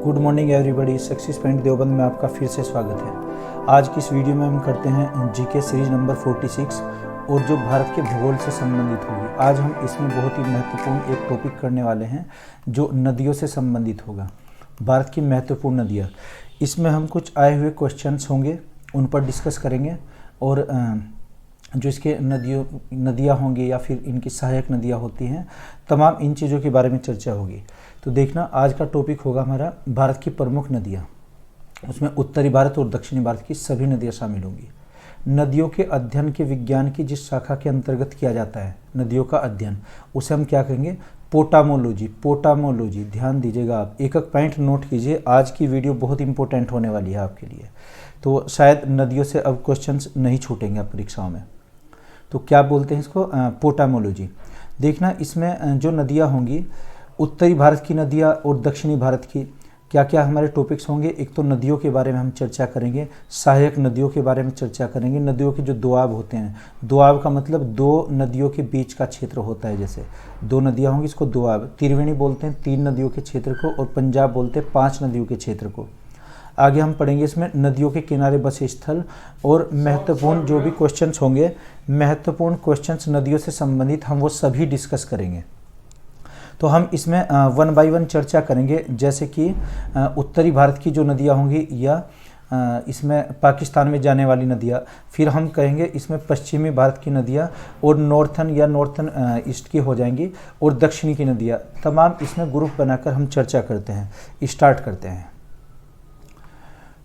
Good morning everybody. Success point Deoband में आपका फिर से स्वागत है। आज की इस वीडियो में हम करते हैं जीके सीरीज नंबर 46 और जो भारत के भूगोल से संबंधित होगी। आज हम इसमें बहुत ही महत्वपूर्ण एक टॉपिक करने वाले हैं जो नदियों से संबंधित होगा। भारत की महत्वपूर्ण नदियाँ, इसमें हम कुछ आए हुए क्वेश्चंस होंगे उन पर डिस्कस करेंगे और जो इसके नदियाँ होंगी या फिर इनकी सहायक नदियाँ होती हैं, तमाम इन चीज़ों के बारे में चर्चा होगी। तो देखना, आज का टॉपिक होगा हमारा भारत की प्रमुख नदियाँ। उसमें उत्तरी भारत और दक्षिणी भारत की सभी नदियाँ शामिल होंगी। नदियों के अध्ययन के विज्ञान की जिस शाखा के अंतर्गत किया जाता है नदियों का अध्ययन, उसे हम क्या कहेंगे? पोटामोलॉजी। पोटामोलॉजी, ध्यान दीजिएगा आप, एक एक पॉइंट नोट कीजिए। आज की वीडियो बहुत इंपॉर्टेंट होने वाली है आपके लिए। तो शायद नदियों से अब क्वेश्चंस नहीं छूटेंगे आप परीक्षाओं में। तो क्या बोलते हैं इसको? पोटामोलॉजी। देखना, इसमें जो नदियाँ होंगी, उत्तरी भारत की नदियाँ और दक्षिणी भारत की, क्या क्या हमारे टॉपिक्स होंगे। एक तो नदियों के बारे में हम चर्चा करेंगे, सहायक नदियों के बारे में चर्चा करेंगे, नदियों के जो दोआब होते हैं। दोआब का मतलब दो नदियों के बीच का क्षेत्र होता है। जैसे दो नदियाँ होंगी, इसको दोआब। त्रिवेणी बोलते हैं 3 नदियों के क्षेत्र को, और पंजाब बोलते हैं 5 नदियों के क्षेत्र को। आगे हम पढ़ेंगे इसमें नदियों के किनारे बसे स्थल और महत्वपूर्ण जो भी क्वेश्चंस होंगे, महत्वपूर्ण क्वेश्चंस नदियों से संबंधित, हम वो सभी डिस्कस करेंगे। तो हम इसमें 1 बाय 1 चर्चा करेंगे। जैसे कि उत्तरी भारत की जो नदियाँ होंगी या इसमें पाकिस्तान में जाने वाली नदियाँ, फिर हम कहेंगे इसमें पश्चिमी भारत की नदियाँ और नॉर्थन ईस्ट की हो जाएंगी, और दक्षिणी की नदियाँ, तमाम इसमें ग्रुप बनाकर हम चर्चा करते हैं, स्टार्ट करते हैं।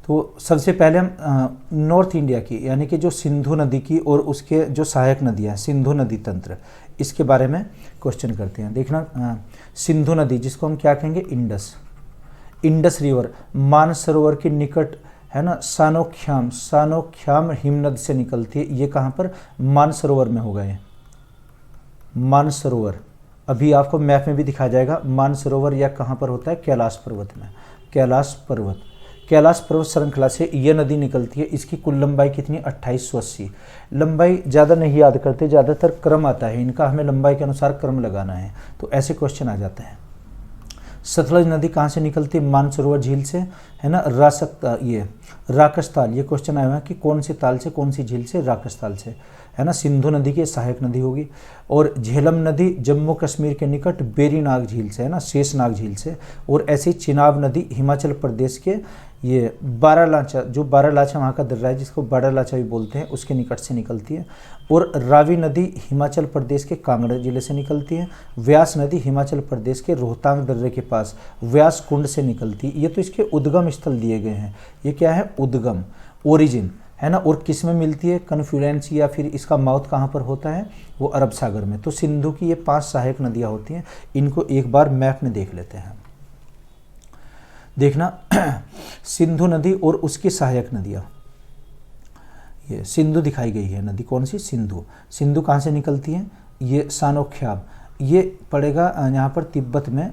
तो सबसे पहले हम नॉर्थ इंडिया की, यानी कि जो सिंधु नदी की और उसके जो सहायक नदियाँ हैं, सिंधु नदी तंत्र, इसके बारे में क्वेश्चन करते हैं। देखना, सिंधु नदी जिसको हम क्या कहेंगे? इंडस रिवर, मानसरोवर के निकट है ना। सानोख्याम हिमनद से निकलती है। ये कहाँ पर? मानसरोवर में होगा ये मानसरोवर। अभी आपको मैप में भी दिखाया जाएगा मानसरोवर या कहाँ पर होता है? कैलाश पर्वत में। कैलाश पर्वत श्रृंखला से यह नदी निकलती है। इसकी कुल लंबाई कितनी? 2880। लंबाई ज़्यादा नहीं याद करते, ज़्यादातर क्रम आता है इनका, हमें लंबाई के अनुसार क्रम लगाना है, तो ऐसे क्वेश्चन आ जाते हैं। सतलज नदी कहाँ से निकलती है? मानसरोवर झील से, है ना। राकस ताल, ये क्वेश्चन आया है कि कौन सी ताल से, कौन सी झील से? राकस ताल से, है ना। सिंधु नदी की सहायक नदी होगी। और झेलम नदी जम्मू कश्मीर के निकट बेरीनाग झील से, है ना, शेषनाग झील से। और ऐसी चिनाब नदी हिमाचल प्रदेश के ये बारालाचा, जो बारालाचा वहाँ का दर्रा है जिसको बारालाचा भी बोलते हैं, उसके निकट से निकलती है। और रावी नदी हिमाचल प्रदेश के कांगड़ा जिले से निकलती है। व्यास नदी हिमाचल प्रदेश के रोहतांग दर्रे के पास व्यास कुंड से निकलती है। ये तो इसके उद्गम स्थल दिए गए हैं। ये क्या है? उद्गम, ओरिजिन, है ना। और किस में मिलती है? कन्फ्लुएंस या फिर इसका माउथ कहाँ पर होता है? वो अरब सागर में। तो सिंधु की ये 5 सहायक नदियाँ होती हैं। इनको एक बार मैप में देख लेते हैं। देखना, सिंधु नदी और उसकी सहायक नदियाँ, ये सिंधु दिखाई गई है नदी, कौन सी? सिंधु कहाँ से निकलती है? ये सानोख्याम, ये पड़ेगा यहाँ पर तिब्बत में।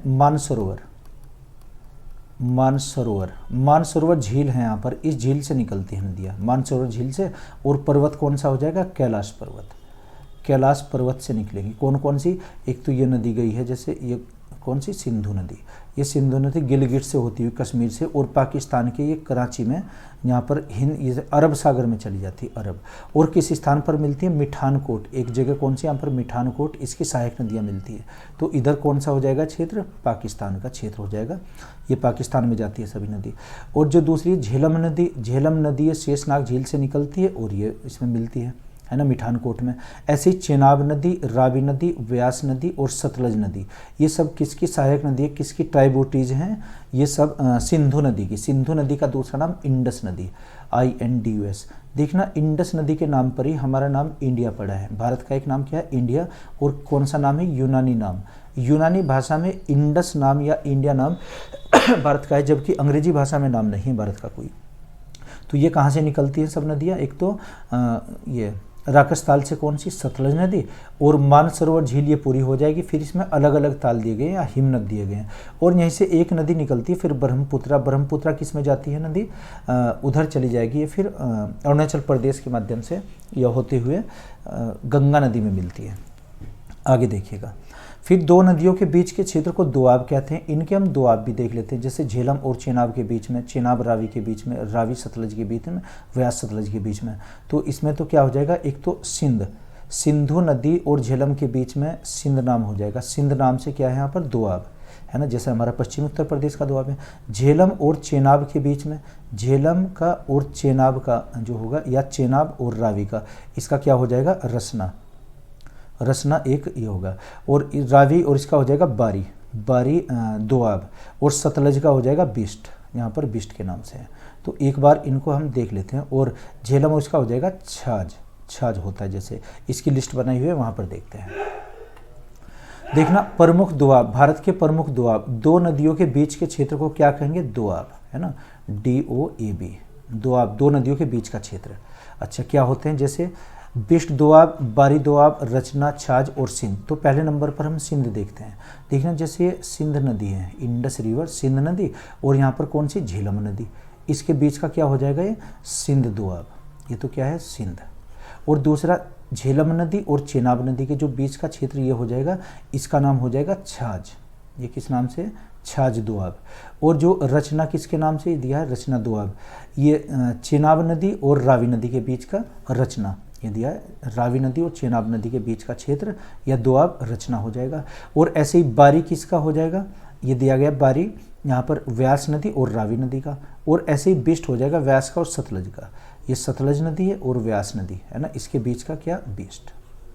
मानसरोवर झील है यहाँ पर, इस झील से निकलती है नदियाँ, मानसरोवर झील से। और पर्वत कौन सा हो जाएगा? कैलाश पर्वत से निकलेंगी। कौन कौन सी? एक तो ये नदी गई है, जैसे ये कौन सी? सिंधु नदी। ये सिंधु नदी गिलगिट से होती हुई कश्मीर से और पाकिस्तान के ये कराची में, यहाँ पर ये अरब सागर में चली जाती है, अरब। और किस स्थान पर मिलती है? मिठानकोट, एक जगह कौन सी? यहाँ पर मिठानकोट, इसकी सहायक नदियाँ मिलती है। तो इधर कौन सा हो जाएगा क्षेत्र? पाकिस्तान का क्षेत्र हो जाएगा। ये पाकिस्तान में जाती है सभी नदी। और जो दूसरी झेलम नदी ये शेषनाग झील से निकलती है और ये इसमें मिलती है ना, मिठानकोट में। ऐसी चेनाब नदी, रावी नदी, व्यास नदी और सतलज नदी, ये सब किसकी सहायक नदी है? किसकी ट्राइब्यूटरीज हैं? ये सब सिंधु नदी की। सिंधु नदी का दूसरा नाम इंडस नदी, INDUS। देखना, इंडस नदी के नाम पर ही हमारा नाम इंडिया पड़ा है। भारत का एक नाम क्या है? इंडिया। और कौन सा नाम है? यूनानी नाम। यूनानी भाषा में इंडस नाम या इंडिया नाम भारत का है, जबकि अंग्रेजी भाषा में नाम नहीं है भारत का कोई। तो ये कहाँ से निकलती हैं सब नदियाँ? एक तो ये राकस ताल से कौन सी? सतलज नदी। और मानसरोवर झील ये पूरी हो जाएगी। फिर इसमें अलग अलग ताल दिए गए हैं या हिमनद दिए गए हैं। और यहीं से एक नदी निकलती है, फिर ब्रह्मपुत्रा किस में जाती है नदी? उधर चली जाएगी ये, फिर अरुणाचल प्रदेश के माध्यम से यह होते हुए गंगा नदी में मिलती है। आगे देखिएगा, फिर दो नदियों के बीच के क्षेत्र को दोआब कहते हैं। इनके हम दोआब भी देख लेते हैं, जैसे झेलम और चेनाब के बीच में, चेनाब रावी के बीच में, रावी सतलज के बीच में, व्यास सतलज के बीच में। तो इसमें तो क्या हो जाएगा, एक तो सिंध, सिंधु नदी और झेलम के बीच में सिंध नाम हो जाएगा। सिंध नाम से क्या है यहाँ पर दोआब, है ना, जैसे हमारा पश्चिमी उत्तर प्रदेश का दोआब है। झेलम और चेनाब के बीच में, झेलम का और चेनाब का जो होगा, या चेनाब और रावी का, इसका क्या हो जाएगा, रसना, रसना एक ये होगा। और रावी और इसका हो जाएगा बारी, बारी दोआब। और सतलज का हो जाएगा बिस्ट, यहाँ पर बिस्ट के नाम से है। तो एक बार इनको हम देख लेते हैं। और झेलम और इसका हो जाएगा छाछ, छाछ होता है, जैसे इसकी लिस्ट बनाई हुई है, वहाँ पर देखते हैं। देखना, प्रमुख दोआब, भारत के प्रमुख दोआब, दो नदियों के बीच के क्षेत्र को क्या कहेंगे, दोआब, है ना, DOAB, दोआब, दो नदियों के बीच का क्षेत्र। अच्छा, क्या होते हैं, जैसे बिस्ट दोआब, बारी दोआब, रचना, छाछ और सिंध। तो पहले नंबर पर हम सिंध देखते हैं। देखना, जैसे ये सिंध नदी है, इंडस रिवर, सिंध नदी, और यहाँ पर कौन सी, झेलम नदी, इसके बीच का क्या हो जाएगा, ये सिंध दोआब, ये तो क्या है, सिंध। और दूसरा झेलम नदी और चेनाब नदी के जो बीच का क्षेत्र ये हो जाएगा, इसका नाम हो जाएगा छाछ, ये किस नाम से, छाछ दोआब। और जो रचना किसके नाम से दिया है, रचना दोआब, ये चेनाब नदी और रावी नदी के बीच का रचना ये दिया है, रावी नदी और चेनाब नदी के बीच का क्षेत्र या दोआब रचना हो जाएगा। और ऐसे ही बारी किसका हो जाएगा, ये दिया गया बारी, यहाँ पर व्यास नदी और रावी नदी का। और ऐसे ही बिस्ट हो जाएगा व्यास का और सतलज का, ये सतलज नदी है और व्यास नदी है ना, इसके बीच का क्या, बिस्ट,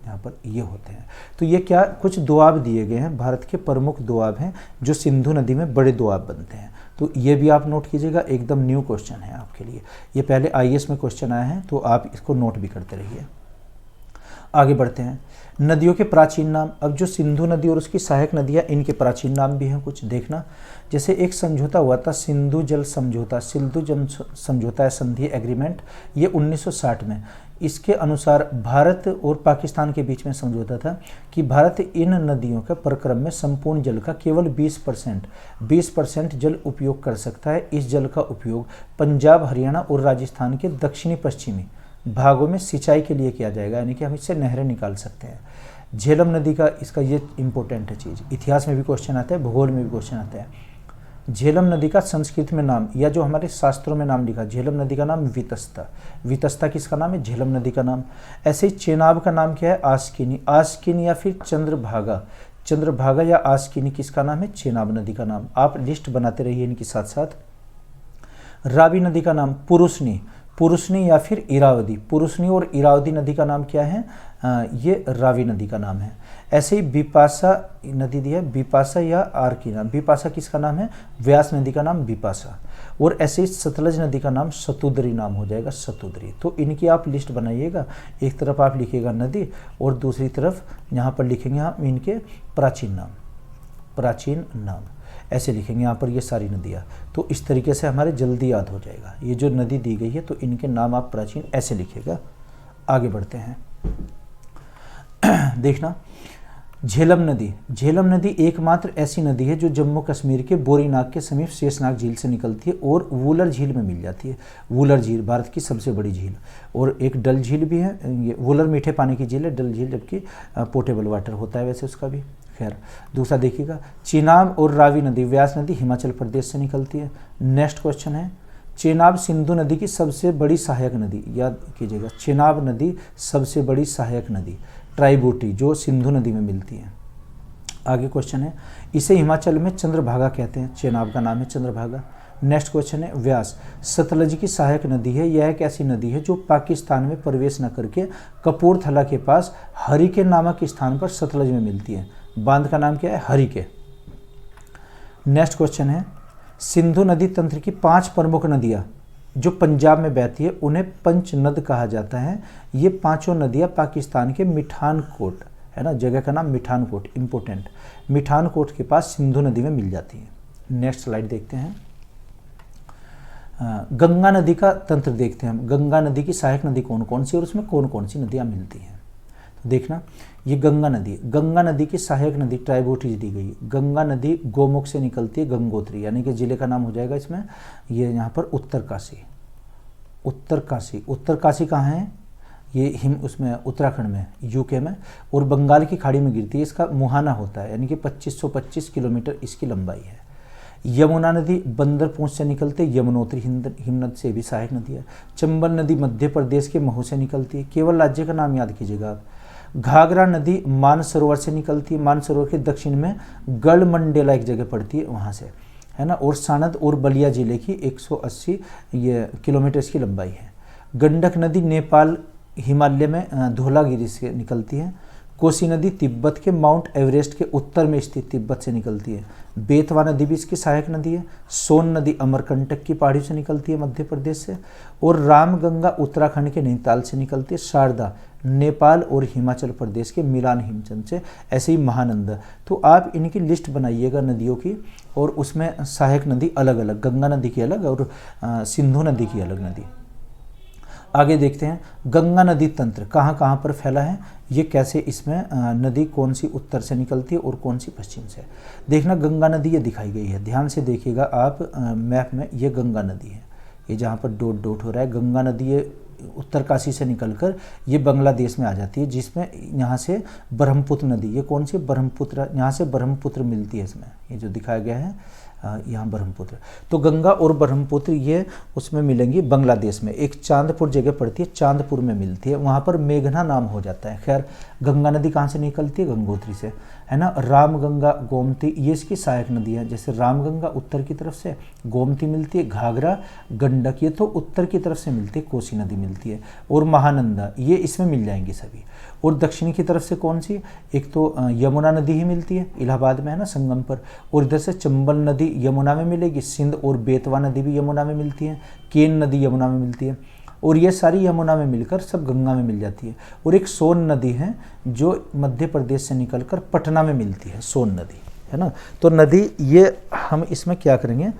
यहाँ पर ये होते हैं। तो ये क्या, कुछ दोआब दिए गए हैं, भारत के प्रमुख दोआब हैं, जो सिंधु नदी में बड़े दोआब बनते हैं। तो ये भी आप नोट कीजिएगा, एकदम न्यू क्वेश्चन है आपके लिए, ये पहले IAS में क्वेश्चन आया है, तो आप इसको नोट भी करते रहिए। आगे बढ़ते हैं, नदियों के प्राचीन नाम। अब जो सिंधु नदी और उसकी सहायक नदियाँ, इनके प्राचीन नाम भी हैं कुछ, देखना। जैसे एक समझौता हुआ था, सिंधु जल समझौता, सिंधु जल समझौता है, संधि एग्रीमेंट, ये 1960 में। इसके अनुसार भारत और पाकिस्तान के बीच में समझौता था कि भारत इन नदियों के प्रक्रम में संपूर्ण जल का केवल 20% जल उपयोग कर सकता है। इस जल का उपयोग पंजाब, हरियाणा और राजस्थान के दक्षिणी पश्चिमी भागों में सिंचाई के लिए किया जाएगा, यानी कि हम इससे नहरें निकाल सकते हैं। झेलम नदी का, इसका ये इंपॉर्टेंट है चीज़, इतिहास में भी क्वेश्चन आता है, भूगोल में भी क्वेश्चन आता है। झेलम नदी का संस्कृत में नाम, या जो हमारे शास्त्रों में नाम लिखा, झेलम नदी का नाम वितस्ता, वितस्ता किसका नाम है, झेलम नदी का नाम। ऐसे ही चेनाब का नाम क्या है, आस्किनी, आस्किनी या फिर चंद्रभागा, चंद्रभागा या आस्किनी किसका नाम है, चेनाब नदी का नाम। आप लिस्ट बनाते रहिए इनके साथ साथ। रावी नदी का नाम पुरुषनी, पुरुषनी या फिर इरावदी, पुरुषनी और इरावदी नदी का नाम क्या है, ये रावी नदी का नाम है। ऐसे ही बिपाशा नदी दी है, बिपाशा या आर्किना, बिपाशा किसका नाम है, व्यास नदी का नाम बिपाशा। और ऐसे ही सतलज नदी का नाम सतुद्री नाम हो जाएगा, सतुद्री। तो इनकी आप लिस्ट बनाइएगा, एक तरफ आप लिखिएगा नदी और दूसरी तरफ यहाँ पर लिखेंगे हम इनके प्राचीन नाम, प्राचीन नाम ऐसे लिखेंगे यहाँ पर ये सारी नदियाँ। तो इस तरीके से हमारे जल्दी याद हो जाएगा, ये जो नदी दी गई है तो इनके नाम आप प्राचीन ऐसे लिखिएगा। आगे बढ़ते हैं, देखना, झेलम नदी। झेलम नदी एकमात्र ऐसी नदी है जो जम्मू कश्मीर के बोरीनाग के समीप शेषनाग झील से निकलती है और वुलर झील में मिल जाती है। वुलर झील भारत की सबसे बड़ी झील, और एक डल झील भी है, ये वुलर मीठे पानी की झील है, डल झील जबकि पोर्टेबल वाटर होता है वैसे उसका भी। खैर, दूसरा देखिएगा, चेनाब और रावी नदी, व्यास नदी हिमाचल प्रदेश से निकलती है। नेक्स्ट क्वेश्चन है, चेनाब सिंधु नदी की सबसे बड़ी सहायक नदी, याद कीजिएगा, चेनाब नदी सबसे बड़ी सहायक नदी, ट्राइबूटी जो सिंधु नदी में मिलती है। आगे क्वेश्चन है, इसे हिमाचल में चंद्रभागा कहते हैं, चेनाब का नाम है चंद्रभागा। नेक्स्ट क्वेश्चन है, व्यास सतलज की सहायक नदी है, यह एक ऐसी नदी है जो पाकिस्तान में प्रवेश न करके कपूरथला के पास हरिके नामक स्थान पर सतलज में मिलती है। बांध का नाम क्या है, हरिके। नेक्स्ट क्वेश्चन है, सिंधु नदी तंत्र की 5 प्रमुख नदियाँ जो पंजाब में बहती है उन्हें पंचनद कहा जाता है। ये पांचों नदियाँ पाकिस्तान के मिठानकोट, है ना, जगह का नाम मिठानकोट, इंपोर्टेंट, मिठानकोट के पास सिंधु नदी में मिल जाती है। नेक्स्ट स्लाइड देखते हैं, गंगा नदी का तंत्र देखते हैं हम। गंगा नदी की सहायक नदी कौन कौन सी और उसमें कौन कौन सी नदियाँ मिलती हैं। तो देखना, ये गंगा नदी, गंगा नदी की सहायक नदी ट्राइबूटीज दी गई। गंगा नदी गोमुख से निकलती है, गंगोत्री, यानी कि जिले का नाम हो जाएगा इसमें, ये यहाँ पर उत्तरकाशी। उत्तरकाशी, उत्तरकाशी कहाँ है, ये हिम उसमें उत्तराखंड में, यूके में, और बंगाल की खाड़ी में गिरती है। इसका मुहाना होता है, यानी कि 2525 किलोमीटर इसकी लंबाई है। यमुना नदी बंदरपूंछ से निकलती है, यमुनोत्री हिमनद से भी सहायक नदी है। चंबल नदी मध्य प्रदेश के महू से निकलती है, केवल राज्य का नाम याद कीजिएगा आप। घाघरा नदी मानसरोवर से निकलती है, मानसरोवर के दक्षिण में गढ़मंडेला एक जगह पड़ती है, वहाँ से, है ना। और सानद और बलिया जिले की 180 ये किलोमीटर की लंबाई है। गंडक नदी नेपाल हिमालय में धौलागिरी से निकलती है। कोसी नदी तिब्बत के माउंट एवरेस्ट के उत्तर में स्थित तिब्बत से निकलती है। बेतवा नदी भी इसकी सहायक नदी है। सोन नदी अमरकंटक की पहाड़ी से निकलती है, मध्य प्रदेश से। और रामगंगा उत्तराखंड के नैनीताल से निकलती है। शारदा नेपाल और हिमाचल प्रदेश के मिलान हिमचंद से। ऐसे ही महानंदा। तो आप इनकी लिस्ट बनाइएगा नदियों की, और उसमें सहायक नदी अलग अलग, गंगा नदी की अलग और सिंधु नदी की अलग नदी। आगे देखते हैं गंगा नदी तंत्र कहाँ कहाँ पर फैला है, ये कैसे इसमें नदी कौन सी उत्तर से निकलती है और कौन सी पश्चिम से। देखना गंगा नदी ये दिखाई गई है, ध्यान से देखिएगा आप मैप में, ये गंगा नदी है, ये जहाँ पर डॉट डॉट हो रहा है गंगा नदी, ये उत्तरकाशी से निकलकर ये बांग्लादेश में आ जाती है, जिसमें यहाँ से ब्रह्मपुत्र नदी, ये कौन सी ब्रह्मपुत्र, यहाँ से ब्रह्मपुत्र मिलती है इसमें, ये जो दिखाया गया है यहाँ ब्रह्मपुत्र। तो गंगा और ब्रह्मपुत्र ये उसमें मिलेंगी बांग्लादेश में, एक चांदपुर जगह पड़ती है, चांदपुर में मिलती है, वहाँ पर मेघना नाम हो जाता है। खैर गंगा नदी कहाँ से निकलती है, गंगोत्री से, है ना। रामगंगा गोमती ये इसकी सहायक नदी है, जैसे रामगंगा उत्तर की तरफ से, गोमती मिलती है, घाघरा गंडक ये तो उत्तर की तरफ से मिलती है, कोसी नदी मिलती है, और महानंदा ये इसमें मिल जाएंगी सभी। और दक्षिणी की तरफ से कौन सी, एक तो यमुना नदी ही मिलती है, इलाहाबाद में है ना संगम पर, और इधर से चंबल नदी यमुना में मिलेगी, सिंध और बेतवा नदी भी यमुना में मिलती है, केन नदी यमुना में मिलती है, और ये सारी यमुना में मिलकर सब गंगा में मिल जाती है। और एक सोन नदी है जो मध्य प्रदेश से निकलकर पटना में मिलती है, सोन नदी, है ना। तो नदी ये हम इसमें क्या करेंगे,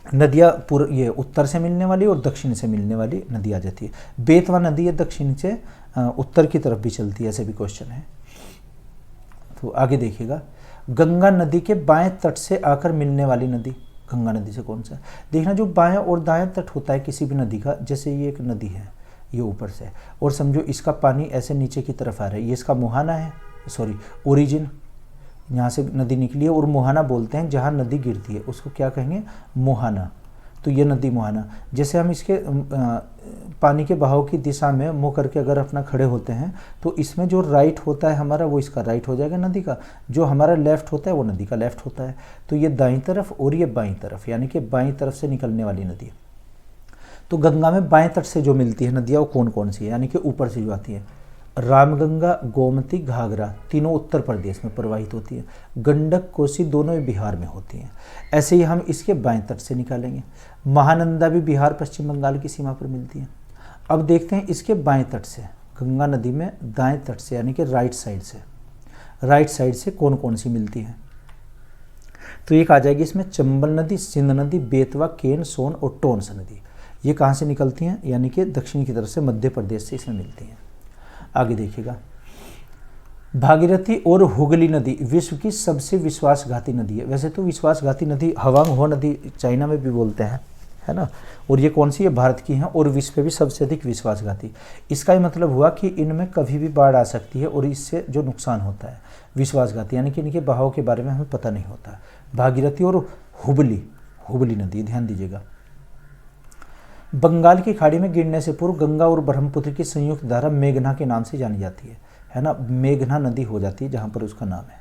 नदियाँ ये उत्तर से मिलने वाली और दक्षिण से मिलने वाली नदी आ जाती है। बेतवा नदी ये दक्षिण से उत्तर की तरफ भी चलती है, ऐसे भी क्वेश्चन है। तो आगे देखिएगा गंगा नदी के बाएं तट से आकर मिलने वाली नदी, गंगा नदी से कौन सा, देखना जो बाएं और दाएं तट होता है किसी भी नदी का, जैसे ये एक नदी है ये ऊपर से, और समझो इसका पानी ऐसे नीचे की तरफ आ रहा है, ये इसका मुहाना है, सॉरी ओरिजिन, यहाँ से नदी निकली है, और मुहाना बोलते हैं जहाँ नदी गिरती है उसको क्या कहेंगे, मुहाना। तो ये नदी मुहाना, जैसे हम इसके पानी के बहाव की दिशा में मुँह करके अगर अपना खड़े होते हैं तो इसमें जो राइट होता है हमारा वो इसका राइट हो जाएगा नदी का, जो हमारा लेफ्ट होता है वो नदी का लेफ्ट होता है। तो ये दाईं तरफ और ये बाईं तरफ, यानी कि बाईं तरफ से निकलने वाली नदी। तो गंगा में बाएं तट से जो मिलती है नदियाँ वो कौन कौन सी है, यानी कि ऊपर से जो आती है, रामगंगा गोमती घाघरा तीनों उत्तर प्रदेश में प्रवाहित होती है, गंडक कोसी दोनों ही बिहार में होती हैं। ऐसे ही हम इसके बाएं तट से निकालेंगे। महानंदा भी बिहार पश्चिम बंगाल की सीमा पर मिलती है। अब देखते हैं इसके बाएं तट से, गंगा नदी में दाएं तट से यानी कि राइट साइड से कौन कौन सी मिलती है। तो एक आ जाएगी इसमें चंबल नदी, सिंध नदी, बेतवा, केन, सोन और टोंस नदी। ये कहाँ से निकलती हैं, यानी कि दक्षिण की तरफ से, मध्य प्रदेश से इसमें मिलती हैं। आगे देखिएगा भागीरथी और हुगली नदी विश्व की सबसे विश्वासघाती नदी है। वैसे तो विश्वासघाती नदी हवांग हो नदी चाइना में भी बोलते हैं, है ना। और ये कौन सी है, भारत की है, और विश्व में भी सबसे अधिक विश्वासघाती। इसका ही मतलब हुआ कि इनमें कभी भी बाढ़ आ सकती है और इससे जो नुकसान होता है विश्वासघाती, यानी कि इनके बहाव के बारे में हमें पता नहीं होता। भागीरथी और हुबली नदी, ध्यान दीजिएगा। बंगाल की खाड़ी में गिरने से पूर्व गंगा और ब्रह्मपुत्र की संयुक्त धारा मेघना के नाम से जानी जाती है ना। मेघना नदी हो जाती है जहाँ पर उसका नाम है।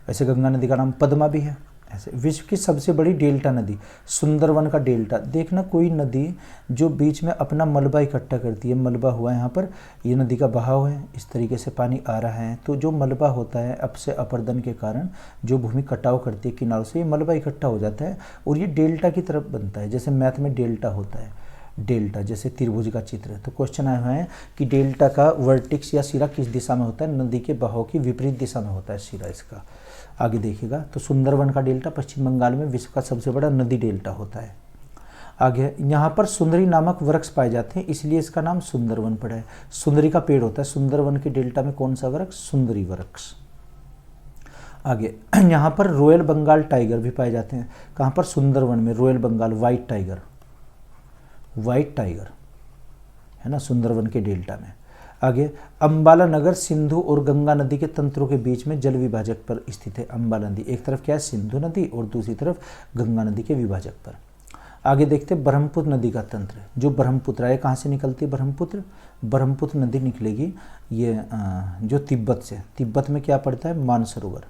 वैसे गंगा नदी का नाम पद्मा भी है। ऐसे विश्व की सबसे बड़ी डेल्टा नदी, सुंदरवन का डेल्टा। देखना कोई नदी जो बीच में अपना मलबा इकट्ठा करती है, मलबा हुआ यहाँ पर, ये नदी का बहाव है, इस तरीके से पानी आ रहा है, तो जो मलबा होता है अप से अपर्दन के कारण जो भूमि कटाव करती है किनारों से, ये मलबा इकट्ठा हो जाता है और ये डेल्टा की तरफ बनता है। जैसे मैथ में डेल्टा होता है, डेल्टा जैसे त्रिभुज का चित्र है। तो क्वेश्चन आया हुआ है कि डेल्टा का वर्टिक्स या सिरा किस दिशा में होता है, नदी के बहाव की विपरीत दिशा में होता है सिरा इसका। आगे देखिएगा तो सुंदरवन का डेल्टा पश्चिम बंगाल में विश्व का सबसे बड़ा नदी डेल्टा होता है। आगे यहाँ पर सुंदरी नामक वृक्ष पाए जाते हैं, इसलिए इसका नाम सुंदरवन पड़ा है। सुंदरी का पेड़ होता है। सुंदरवन के डेल्टा में कौन सा वृक्ष, सुंदरी वृक्ष। आगे यहाँ पर रॉयल बंगाल टाइगर भी पाए जाते हैं। कहाँ पर, सुंदरवन में। रॉयल बंगाल व्हाइट टाइगर है है ना, सुंदरवन के डेल्टा में। आगे, अंबाला नगर सिंधु और गंगा नदी के तंत्रों के बीच में जल विभाजक पर स्थित है। अंबाला नदी एक तरफ क्या है, सिंधु नदी, और दूसरी तरफ गंगा नदी के विभाजक पर। आगे देखते हैं ब्रह्मपुत्र नदी का तंत्र। जो ब्रह्मपुत्र है कहाँ से निकलती है, ब्रह्मपुत्र नदी निकलेगी ये जो तिब्बत से। तिब्बत में क्या पड़ता है, मानसरोवर।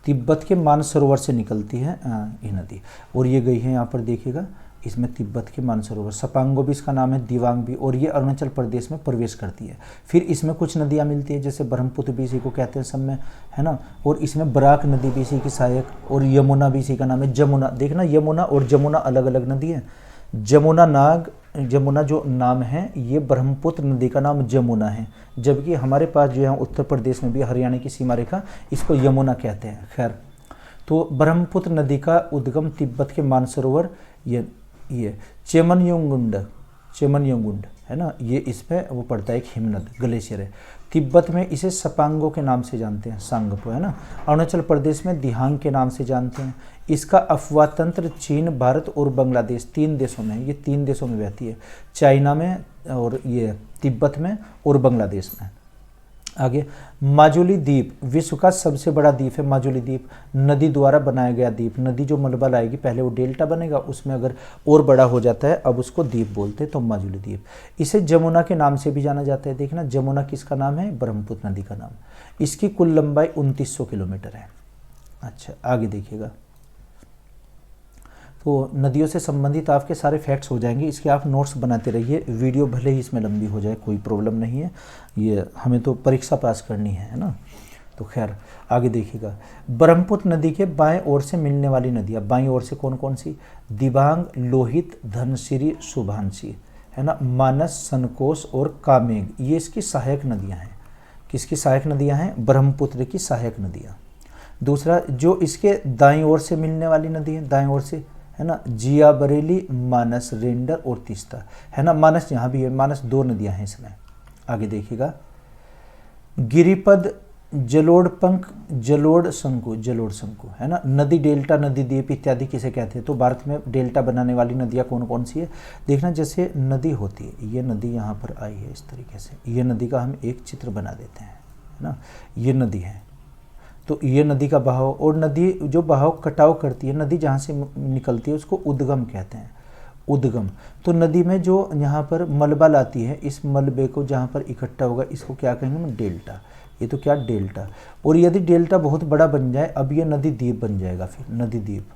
तिब्बत के मानसरोवर से निकलती है ये नदी, और ये गई है यहाँ पर देखिएगा, इसमें तिब्बत के मानसरोवर, सपांगो भी इसका नाम है, दिवांग भी, और ये अरुणाचल प्रदेश में प्रवेश करती है। फिर इसमें कुछ नदियाँ मिलती है, जैसे ब्रह्मपुत्र भी इसी को कहते हैं सब में, है ना, और इसमें बराक नदी भी इसी की सहायक, और यमुना भी इसी का नाम है, जमुना। देखना, यमुना और जमुना अलग अलग नदी है। जमुना जो नाम है ये ब्रह्मपुत्र नदी का नाम जमुना है, जबकि हमारे पास जो है उत्तर प्रदेश में भी हरियाणा की सीमा रेखा, इसको यमुना कहते हैं। खैर, तो ब्रह्मपुत्र नदी का उद्गम तिब्बत के मानसरोवर ये चेमनयोंगुंड है ना, ये इसमें वो पड़ता है, एक हिमनद ग्लेशियर है। तिब्बत में इसे सपांगो के नाम से जानते हैं, सांगपो, है ना। अरुणाचल प्रदेश में दिहांग के नाम से जानते हैं। इसका अफवाह तंत्र चीन, भारत और बांग्लादेश 3 देशों में है, ये 3 देशों में बहती है, चाइना में और ये तिब्बत में और बांग्लादेश में। आगे, माजुली द्वीप विश्व का सबसे बड़ा द्वीप है। माजुली द्वीप नदी द्वारा बनाया गया द्वीप। नदी जो मलबा लाएगी, पहले वो डेल्टा बनेगा, उसमें अगर और बड़ा हो जाता है, अब उसको द्वीप बोलते हैं, तो माजुली द्वीप। इसे जमुना के नाम से भी जाना जाता है। देखना, जमुना किसका नाम है, ब्रह्मपुत्र नदी का नाम। इसकी कुल लंबाई 2900 किलोमीटर है। अच्छा, आगे देखिएगा, तो नदियों से संबंधित आपके सारे फैक्ट्स हो जाएंगे, इसके आप नोट्स बनाते रहिए। वीडियो भले ही इसमें लंबी हो जाए, कोई प्रॉब्लम नहीं है, ये हमें तो परीक्षा पास करनी है ना। तो खैर, आगे देखिएगा, ब्रह्मपुत्र नदी के बाएं ओर से मिलने वाली नदियाँ, बाईं ओर से कौन कौन सी, दिबांग, लोहित, धनसिरी, शुभांशी, है ना, मानस, सनकोश और कामेग, ये इसकी सहायक नदियाँ हैं। किसकी सहायक नदियाँ हैं, ब्रह्मपुत्र की सहायक नदियाँ। दूसरा, जो इसके दाईं ओर से मिलने वाली नदी है, दाईं ओर से, है ना, जिया बरेली, मानस, रेंडर और तीस्ता, है ना। मानस यहाँ भी है, मानस 2 नदियाँ हैं इसमें। आगे देखिएगा, गिरिपद, जलोढ़पंख, जलोढ़ शंकु, है ना, नदी डेल्टा, नदी द्वीप इत्यादि किसे कहते हैं। तो भारत में डेल्टा बनाने वाली नदियाँ कौन कौन सी है, देखना, जैसे नदी होती है, ये नदी यहाँ पर आई है इस तरीके से, ये नदी का हम एक चित्र बना देते हैं, है ना, ये नदी है, तो ये नदी का बहाव, और नदी जो बहाव कटाव करती है, नदी जहाँ से निकलती है उसको उद्गम कहते हैं, उद्गम। तो नदी में जो यहाँ पर मलबा लाती है, इस मलबे को जहाँ पर इकट्ठा होगा, इसको क्या कहेंगे, डेल्टा। ये तो क्या, डेल्टा। और यदि डेल्टा बहुत बड़ा बन जाए, अब ये नदी द्वीप बन जाएगा, फिर नदी द्वीप,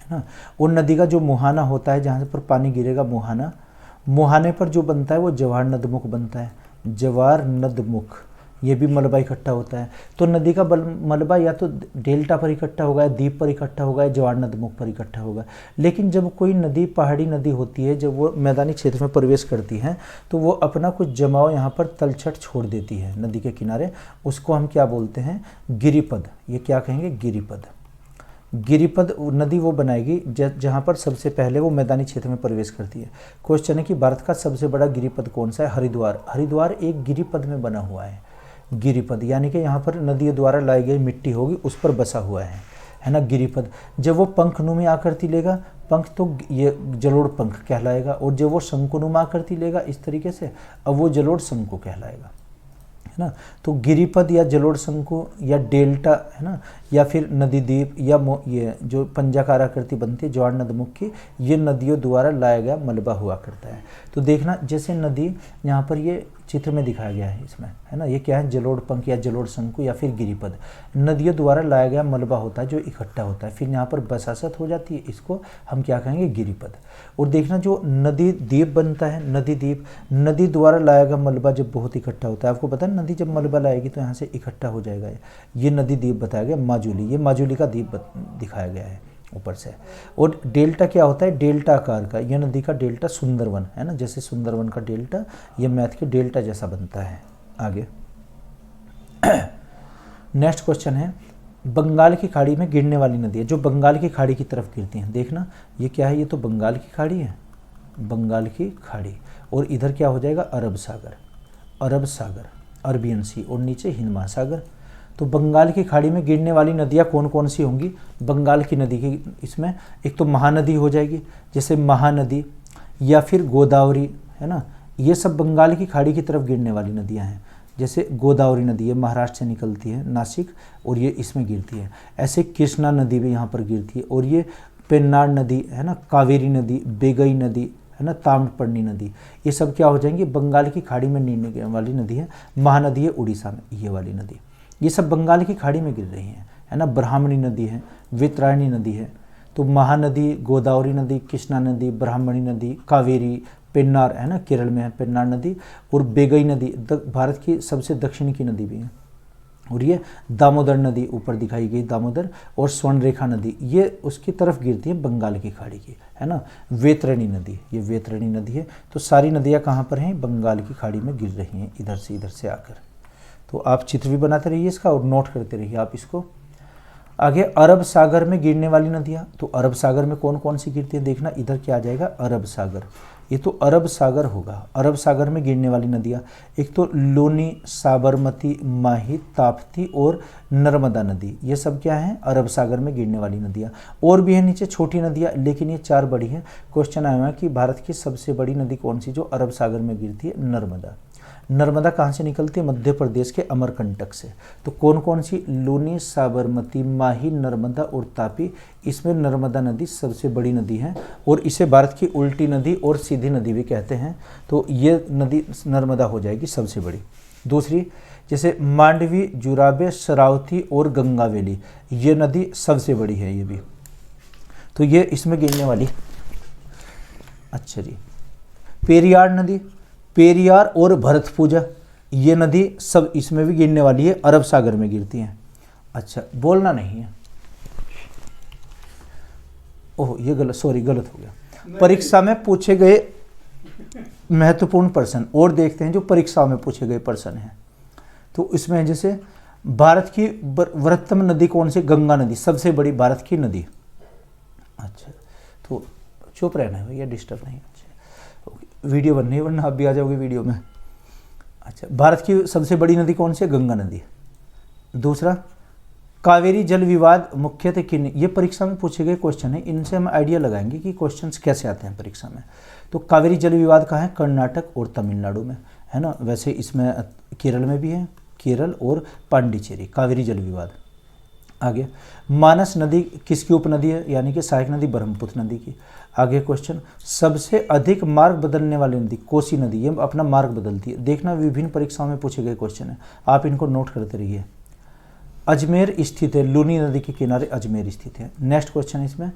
है ना। और नदी का जो मुहाना होता है, जहाँ पर पानी गिरेगा, मुहाने पर जो बनता है वो जवार नदमुख बनता है, जवार नदमुख, ये भी मलबा इकट्ठा होता है। तो नदी का मलबा या तो डेल्टा पर इकट्ठा होगा, द्वीप पर इकट्ठा होगा, या जवार नदमुख पर इकट्ठा होगा। लेकिन जब कोई नदी पहाड़ी नदी होती है, जब वो मैदानी क्षेत्र में प्रवेश करती है, तो वो अपना कुछ जमाव यहाँ पर तलछट छोड़ देती है नदी के किनारे, उसको हम क्या बोलते हैं, गिरिपद। ये क्या कहेंगे, गिरिपद। गिरिपद नदी वो बनाएगी जहाँ पर सबसे पहले वो मैदानी क्षेत्र में प्रवेश करती है। क्वेश्चन है कि भारत का सबसे बड़ा गिरिपद कौन सा है, हरिद्वार एक गिरिपद में बना हुआ है। गिरिपद यानी कि यहाँ पर नदियों द्वारा लाई गई मिट्टी होगी, उस पर बसा हुआ है ना, गिरिपद। जब वो पंखनुमा आकृति लेगा, पंख तो ये जलोढ़ पंख कहलाएगा, और जब वो शंकुनुमा आकृति लेगा इस तरीके से, अब वो जलोढ़ शंकु कहलाएगा, है ना। तो गिरिपद या जलोढ़ शंकु या डेल्टा, है ना, या फिर नदी द्वीप, या ये जो पंजाकार आकृति बनती है जवार नदमुख की, ये नदियों द्वारा लाया गया मलबा हुआ करता है। तो देखना, जैसे नदी यहाँ पर ये चित्र में दिखाया गया है इसमें, है ना, ये क्या है, जलोढ़ पंख या जलोढ़ शंकु या फिर गिरिपद, नदियों द्वारा लाया गया मलबा होता है जो इकट्ठा होता है, फिर यहाँ पर बसासत हो जाती है, इसको हम क्या कहेंगे, गिरिपद। और देखना, जो नदी द्वीप बनता है, नदी द्वीप, नदी द्वारा लाया गया मलबा जब बहुत इकट्ठा होता है, आपको पता है नदी जब मलबा लाएगी तो यहाँ से इकट्ठा हो जाएगा, ये नदी द्वीप बताया गया, माजुली, ये माजुली का द्वीप दिखाया गया है ऊपर से। और डेल्टा क्या होता है, डेल्टा आकार का, यह नदी का डेल्टा सुंदरवन, है ना, जैसे सुंदरवन का डेल्टा, ये मैथ के डेल्टा जैसा बनता है। आगे नेक्स्ट क्वेश्चन है, बंगाल की खाड़ी में गिरने वाली नदी है, जो बंगाल की खाड़ी की तरफ गिरती हैं। देखना, ये क्या है, ये तो बंगाल की खाड़ी है, बंगाल की खाड़ी, और इधर क्या हो जाएगा, अरब सागर, अरबियन सी, और नीचे हिंद महासागर। तो बंगाल की खाड़ी में गिरने वाली नदियाँ कौन कौन सी होंगी, बंगाल की नदी की, इसमें एक तो महानदी हो जाएगी, जैसे महानदी, या फिर गोदावरी, है ना, ये सब बंगाल की खाड़ी की तरफ गिरने वाली नदियाँ हैं। जैसे गोदावरी नदी है महाराष्ट्र से निकलती है नासिक और ये इसमें गिरती है। ऐसे कृष्णा नदी भी यहाँ पर गिरती है। और ये पेन्नार नदी है ना, कावेरी नदी, बेगई नदी है ना, ताम्रपर्णी नदी, ये सब क्या हो जाएंगी, बंगाल की खाड़ी में गिरने वाली नदी है। महानदी है उड़ीसा में, ये वाली नदी, ये सब बंगाल की खाड़ी में गिर रही हैं, है ना। ब्राह्मणी नदी है, वैतरणी नदी है। तो महानदी, गोदावरी नदी, कृष्णा नदी, ब्राह्मणी नदी, कावेरी, पेन्नार है ना, केरल में है पेन्नार नदी, और बेगई नदी भारत की सबसे दक्षिण की नदी भी है। और ये दामोदर नदी ऊपर दिखाई गई, दामोदर, और स्वर्णरेखा नदी ये उसकी तरफ गिरती है बंगाल की खाड़ी की, है ना। वैतरणी नदी, ये वैतरणी नदी है। तो सारी नदियाँ कहाँ पर हैं, बंगाल की खाड़ी में गिर रही हैं, इधर से आकर। तो आप चित्र भी बनाते रहिए इसका और नोट करते रहिए आप इसको। आगे अरब सागर में गिरने वाली नदियाँ, तो अरब सागर में कौन कौन सी गिरती है देखना, इधर क्या आ जाएगा, अरब सागर, ये तो अरब सागर होगा। अरब सागर में गिरने वाली नदियाँ, एक तो लूनी, साबरमती, माही, ताप्ती और नर्मदा नदी, ये सब क्या हैं, अरब सागर में गिरने वाली नदियाँ। और भी है नीचे छोटी नदियाँ, लेकिन ये 4 बड़ी हैं। क्वेश्चन आया है कि भारत की सबसे बड़ी नदी कौन सी जो अरब सागर में गिरती है, नर्मदा। नर्मदा कहाँ से निकलती है, मध्य प्रदेश के अमरकंटक से। तो कौन कौन सी, लूनी, साबरमती, माही, नर्मदा और तापी, इसमें नर्मदा नदी सबसे बड़ी नदी है और इसे भारत की उल्टी नदी और सीधी नदी भी कहते हैं। तो ये नदी नर्मदा हो जाएगी सबसे बड़ी। दूसरी जैसे मांडवी, जुराबे, शरावती और गंगावेली, ये नदी सबसे बड़ी है ये भी, तो ये इसमें गिरने वाली। अच्छा जी, पेरियार नदी, पेरियार और भरतपुजा, ये नदी सब इसमें भी गिरने वाली है, अरब सागर में गिरती हैं। अच्छा, बोलना नहीं है, ओह ये गलत, सॉरी गलत हो गया। परीक्षा में पूछे गए महत्वपूर्ण प्रश्न और देखते हैं जो परीक्षा में पूछे गए प्रश्न हैं। तो इसमें जैसे भारत की वृहत्तम नदी कौन सी, गंगा नदी सबसे बड़ी भारत की नदी। अच्छा, तो चुप रहना है भैया, डिस्टर्ब नहीं। अच्छा, वीडियो बन रही है वरना आप भी आ जाओगे वीडियो में। अच्छा, भारत की सबसे बड़ी नदी कौन सी है, गंगा नदी। दूसरा, कावेरी जल विवाद मुख्यतः किन, ये परीक्षा में पूछे गए क्वेश्चन है, इनसे हम आइडिया लगाएंगे कि क्वेश्चंस कैसे आते हैं परीक्षा में। तो कावेरी जल विवाद कहाँ है, कर्नाटक और तमिलनाडु में, है ना। वैसे इसमें केरल में भी है, केरल और पांडिचेरी, कावेरी जल विवाद। आगे, मानस नदी किसकी उपनदी है, यानी कि सहायक नदी ब्रह्मपुत्र नदी की। आगे क्वेश्चन, सबसे अधिक मार्ग बदलने वाली नदी, कोसी नदी, ये अपना मार्ग बदलती है। देखना विभिन्न परीक्षाओं में पूछे गए क्वेश्चन है, आप इनको नोट करते रहिए। अजमेर स्थित है, लूनी नदी के किनारे अजमेर स्थित है। नेक्स्ट क्वेश्चन है इसमें,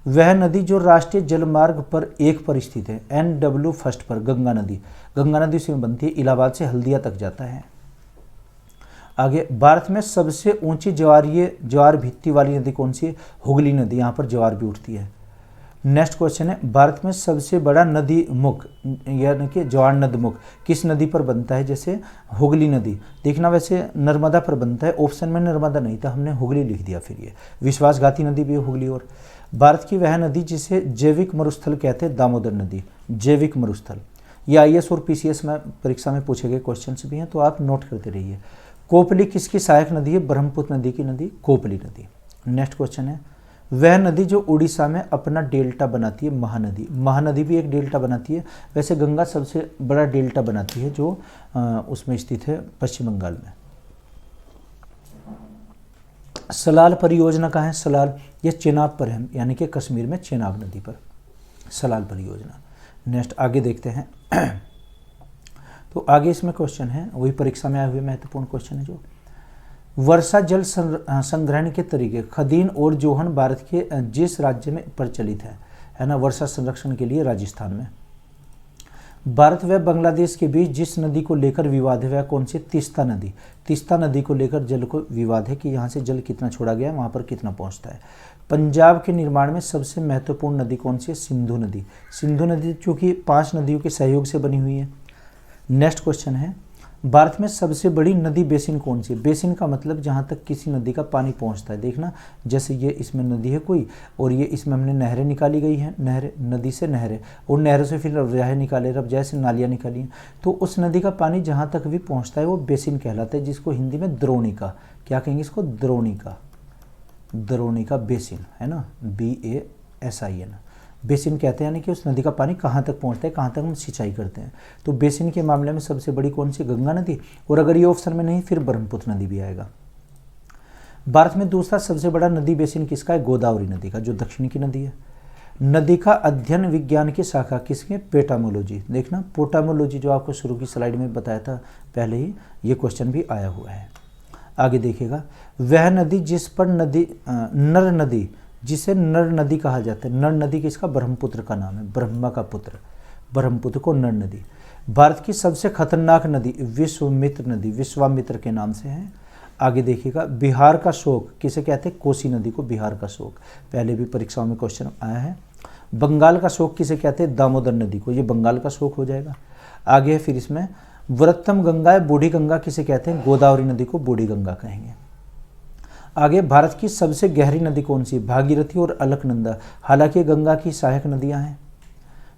वह नदी जो राष्ट्रीय जलमार्ग पर 1 पर स्थित है, NW फर्स्ट पर, गंगा नदी। गंगा नदी से बनती है, इलाहाबाद से हल्दिया तक जाता है। आगे, भारत में सबसे ऊंची ज्वार भित्ति वाली नदी कौन सी है, हुगली नदी, यहाँ पर ज्वार भी उठती है। नेक्स्ट क्वेश्चन है, भारत में सबसे बड़ा नदी मुख यानी कि ज्वार नदमुख किस नदी पर बनता है, जैसे हुगली नदी। देखना वैसे नर्मदा पर बनता है, ऑप्शन में नर्मदा नहीं था, हमने हुगली लिख दिया। फिर ये विश्वासघाती नदी भी है हुगली। और भारत की वह नदी जिसे जैविक मरुस्थल कहते हैं, दामोदर नदी, जैविक मरुस्थल। ये IAS और PCS में परीक्षा में पूछे गए क्वेश्चन भी हैं, तो आप नोट करते रहिए। कोपली किसकी सहायक नदी है, ब्रह्मपुत्र नदी की नदी, कोपली नदी। नेक्स्ट क्वेश्चन है, वह नदी जो उड़ीसा में अपना डेल्टा बनाती है, महानदी। महानदी भी एक डेल्टा बनाती है, वैसे गंगा सबसे बड़ा डेल्टा बनाती है जो उसमें स्थित है पश्चिम बंगाल में। सलाल परियोजना कहाँ है, सलाल ये चेनाब पर है, यानी कि कश्मीर में चेनाब नदी पर सलाल परियोजना। नेक्स्ट आगे देखते हैं। तो आगे इसमें क्वेश्चन है, वही परीक्षा में आए हुए महत्वपूर्ण क्वेश्चन है जो वर्षा जल संग्रहण के तरीके, खदीन और जोहन भारत के जिस राज्य में प्रचलित है ना, वर्षा संरक्षण के लिए राजस्थान में। भारत व बांग्लादेश के बीच जिस नदी को लेकर विवाद है वह कौन सी, तीस्ता नदी। तीस्ता नदी को लेकर जल को विवाद है कि यहाँ से जल कितना छोड़ा गया, वहाँ पर कितना पहुँचता है। पंजाब के निर्माण में सबसे महत्वपूर्ण नदी कौन सी है, सिंधु नदी। सिंधु नदी चूँकि 5 नदियों के सहयोग से बनी हुई है। नेक्स्ट क्वेश्चन है, भारत में सबसे बड़ी नदी बेसिन कौन सी है। बेसिन का मतलब जहाँ तक किसी नदी का पानी पहुँचता है। देखना जैसे ये इसमें नदी है कोई, और ये इसमें हमने नहरें निकाली गई हैं, नहरें, नदी से नहरें, और नहरों से फिर रबजाहे निकाले, रबजाहे से नालियाँ निकाली हैं। तो उस नदी का पानी जहाँ तक भी पहुँचता है वो बेसिन कहलाता है, जिसको हिंदी में द्रोणिका, क्या कहेंगे इसको, द्रोणिका, द्रोणिका बेसिन, है ना, BASIN। बेसिन कहते हैं यानी कि उस नदी का पानी कहाँ तक पहुँचता है, कहाँ तक हम सिंचाई करते हैं। तो बेसिन के मामले में सबसे बड़ी कौन सी, गंगा नदी, और अगर ये ऑप्शन में नहीं फिर ब्रह्मपुत्र नदी भी आएगा। भारत में दूसरा सबसे बड़ा नदी बेसिन किसका है, गोदावरी नदी का, जो दक्षिण की नदी है। नदी का अध्ययन विज्ञान की शाखा किसके, पेटामोलॉजी। देखना पोटामोलॉजी जो आपको शुरू की स्लाइड में बताया था पहले ही, ये क्वेश्चन भी आया हुआ है। आगे देखिएगा, वह नदी जिस पर नर नदी, जिसे नर नदी कहा जाता है। नर नदी किसका, ब्रह्मपुत्र का नाम है, ब्रह्मा का पुत्र, ब्रह्मपुत्र को नर नदी। भारत की सबसे खतरनाक नदी विश्वामित्र नदी, विश्वामित्र के नाम से है। आगे देखिएगा, बिहार का शोक किसे कहते हैं, कोसी नदी को बिहार का शोक, पहले भी परीक्षाओं में क्वेश्चन आया है। बंगाल का शोक किसे कहते हैं, दामोदर नदी को, ये बंगाल का शोक हो जाएगा। आगे है फिर इसमें वृत्तम गंगा है, बूढ़ी गंगा किसे कहते हैं, गोदावरी नदी को बूढ़ी गंगा कहेंगे। आगे भारत की सबसे गहरी नदी कौन सी, भागीरथी और अलकनंदा, हालांकि गंगा की सहायक नदियां हैं।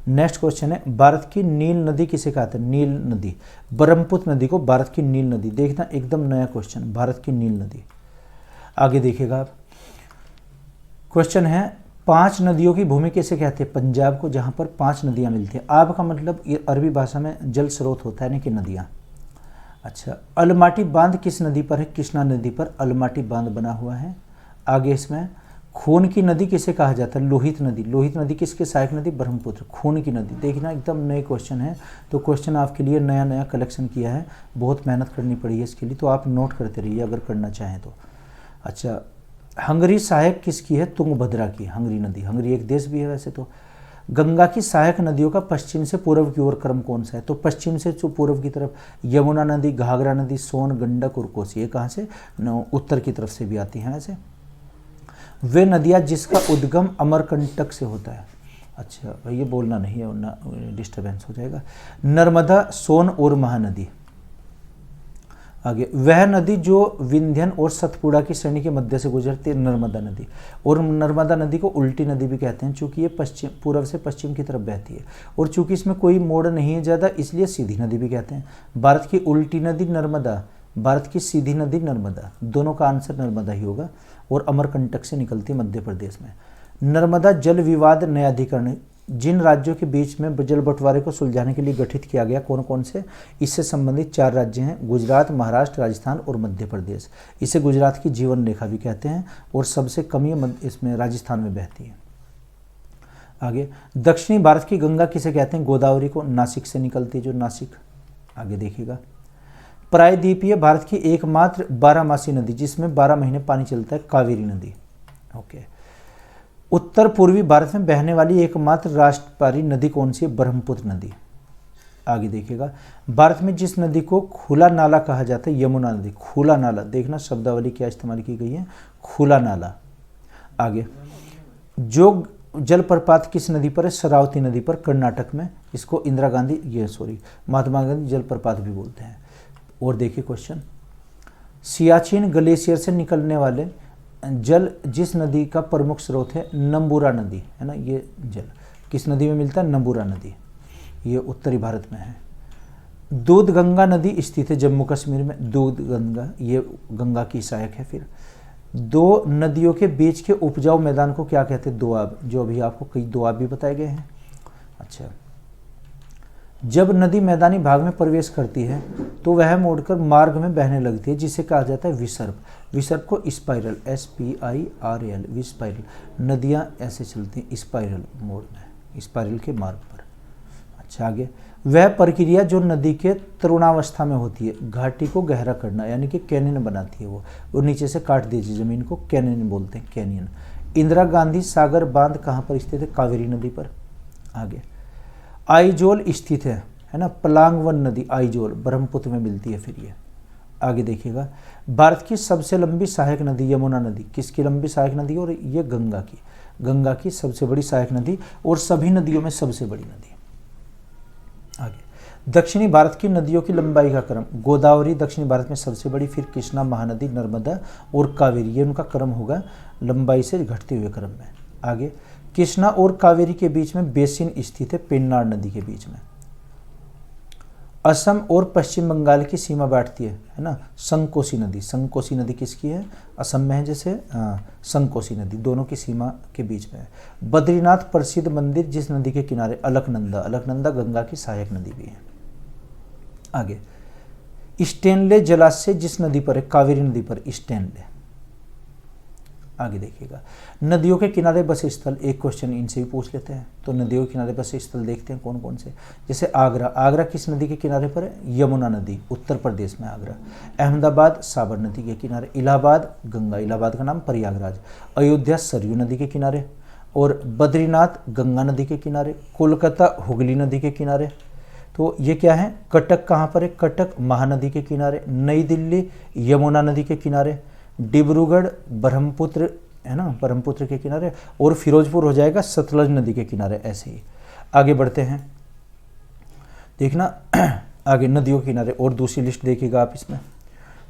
नेक्स्ट क्वेश्चन है, भारत की नील नदी किसे कहते हैं, नील नदी, ब्रह्मपुत्र नदी को भारत की नील नदी। देखना एकदम नया क्वेश्चन, भारत की नील नदी। आगे देखिएगा आप, क्वेश्चन है 5 नदियों की भूमि किसे कहते हैं, पंजाब को, जहां पर 5 नदियां मिलती हैं। आब का मतलब ये अरबी भाषा में जल स्रोत होता है, यानी कि नदियां। अच्छा, अलमाटी बांध किस नदी पर है, कृष्णा नदी पर अलमाटी बांध बना हुआ है। आगे इसमें खून की नदी किसे कहा जाता है, लोहित नदी। लोहित नदी किसके सहायक नदी, ब्रह्मपुत्र, खून की नदी। देखना एकदम नए क्वेश्चन है, तो क्वेश्चन आपके लिए नया नया कलेक्शन किया है, बहुत मेहनत करनी पड़ी है इसके लिए, तो आप नोट करते रहिए अगर करना चाहें तो। अच्छा, हंगरी सहायक किसकी है, तुंगभद्रा की, हंगरी नदी। हंगरी एक देश भी है वैसे तो। गंगा की सहायक नदियों का पश्चिम से पूर्व की ओर क्रम कौन सा है, तो पश्चिम से जो पूर्व की तरफ यमुना नदी, घाघरा नदी, सोन, गंडक और कोसी। ये कहाँ से, उत्तर की तरफ से भी आती हैं वैसे। वे नदियाँ जिसका उद्गम अमरकंटक से होता है। अच्छा, ये बोलना नहीं है, डिस्टर्बेंस हो जाएगा। नर्मदा, सोन और महानदी। आगे, वह नदी जो विंध्यन और सतपुड़ा की श्रेणी के मध्य से गुजरती है, नर्मदा नदी। और नर्मदा नदी को उल्टी नदी भी कहते हैं, चूंकि ये पश्चिम, पूर्व से पश्चिम की तरफ बहती है, और चूंकि इसमें कोई मोड़ नहीं है ज़्यादा, इसलिए सीधी नदी भी कहते हैं। भारत की उल्टी नदी नर्मदा, भारत की सीधी नदी नर्मदा, दोनों का आंसर नर्मदा ही होगा, और अमरकंटक से निकलती है मध्य प्रदेश में। नर्मदा जल विवाद न्यायाधिकरण जिन राज्यों के बीच में जल बंटवारे को सुलझाने के लिए गठित किया गया, कौन कौन से, इससे संबंधित 4 राज्य हैं, गुजरात, महाराष्ट्र, राजस्थान और मध्य प्रदेश। इसे गुजरात की जीवन रेखा भी कहते हैं, और सबसे कम ये इसमें राजस्थान में बहती है। आगे, दक्षिणी भारत की गंगा किसे कहते हैं, गोदावरी को, नासिक से निकलती है जो नासिक। आगे देखिएगा, प्रायद्वीपीय भारत की एकमात्र 12मासी नदी जिसमें 12 महीने पानी चलता है, कावेरी नदी। ओके, उत्तर पूर्वी भारत में बहने वाली एकमात्र राष्ट्रपारी नदी कौन सी है, ब्रह्मपुत्र नदी। आगे देखिएगा, भारत में जिस नदी को खुला नाला कहा जाता है, यमुना नदी। खुला नाला, देखना शब्दावली क्या इस्तेमाल की गई है, खुला नाला। आगे, जो जलप्रपात किस नदी पर है, शरावती नदी पर, कर्नाटक में। इसको इंदिरा गांधी, महात्मा गांधी जलप्रपात भी बोलते हैं। और देखिए क्वेश्चन, सियाचिन ग्लेशियर से निकलने वाले जल जिस नदी का प्रमुख स्रोत है, नंबूरा नदी है ना। ये जल किस नदी में मिलता है, नंबूरा नदी, ये उत्तरी भारत में है। दूध गंगा नदी स्थित है जम्मू कश्मीर में, दूध गंगा, ये गंगा की सहायक है। फिर 2 नदियों के बीच के उपजाऊ मैदान को क्या कहते हैं, दोआब, जो अभी आपको कई दोआब भी बताए गए हैं। अच्छा, जब नदी मैदानी भाग में प्रवेश करती है तो वह मोड़कर मार्ग में बहने लगती है, जिसे कहा जाता है विसर्प। विसर्प को स्पाइरल, SPIRAL, विस्पाइरल। नदियाँ ऐसे चलती हैं स्पाइरल मोड में, स्पाइरल के मार्ग पर। अच्छा, आगे, वह प्रक्रिया जो नदी के तरुणावस्था में होती है, घाटी को गहरा करना, यानी कि कैनियन बनाती है वो, और नीचे से काट दीजिए जमीन को, कैनियन बोलते हैं, कैनियन। इंदिरा गांधी सागर बांध कहाँ पर स्थित है, कावेरी नदी पर। आगे, आइजोल स्थित है ना, पलांगवन नदी, आइजोल ब्रह्मपुत्र में मिलती है। फिर ये आगे देखिएगा, भारत की सबसे लंबी सहायक नदी यमुना नदी। किसकी लंबी सहायक नदी, और ये गंगा की सबसे बड़ी सहायक नदी, और सभी नदियों में सबसे बड़ी नदी। आगे, दक्षिणी भारत की नदियों की लंबाई का क्रम, गोदावरी दक्षिणी भारत में सबसे बड़ी, फिर कृष्णा, महानदी, नर्मदा और कावेरी, ये उनका क्रम होगा लंबाई से घटते हुए क्रम में। आगे, कृष्णा और कावेरी के बीच में बेसिन स्थित है, पेन्नार नदी के बीच में। असम और पश्चिम बंगाल की सीमा बांटती है ना, संकोसी नदी। संकोसी नदी किसकी है? असम में है, जैसे संकोसी नदी दोनों की सीमा के बीच में है। बद्रीनाथ प्रसिद्ध मंदिर जिस नदी के किनारे? अलकनंदा। अलकनंदा गंगा की सहायक नदी भी है। आगे, स्टेनले जलाशय जिस नदी पर है? कावेरी नदी पर स्टेनले। आगे देखिएगा, नदियों के किनारे बसे स्थल, एक क्वेश्चन इनसे भी पूछ लेते हैं। तो नदियों के किनारे बसे स्थल देखते हैं कौन कौन से। जैसे आगरा। आगरा किस नदी के किनारे पर है? यमुना नदी, उत्तर प्रदेश में आगरा। अहमदाबाद साबरमती के किनारे। इलाहाबाद गंगा, इलाहाबाद का नाम प्रयागराज। अयोध्या सरयू नदी के किनारे। और बद्रीनाथ गंगा नदी के किनारे। कोलकाता हुगली नदी के किनारे। तो ये क्या है? कटक कहाँ पर है? कटक महानदी के किनारे। नई दिल्ली यमुना नदी के किनारे। डिब्रूगढ़ ब्रह्मपुत्र है ना, ब्रह्मपुत्र के किनारे। और फिरोजपुर हो जाएगा सतलज नदी के किनारे। ऐसे ही आगे बढ़ते हैं, देखना आगे नदियों के किनारे और दूसरी लिस्ट देखिएगा आप इसमें।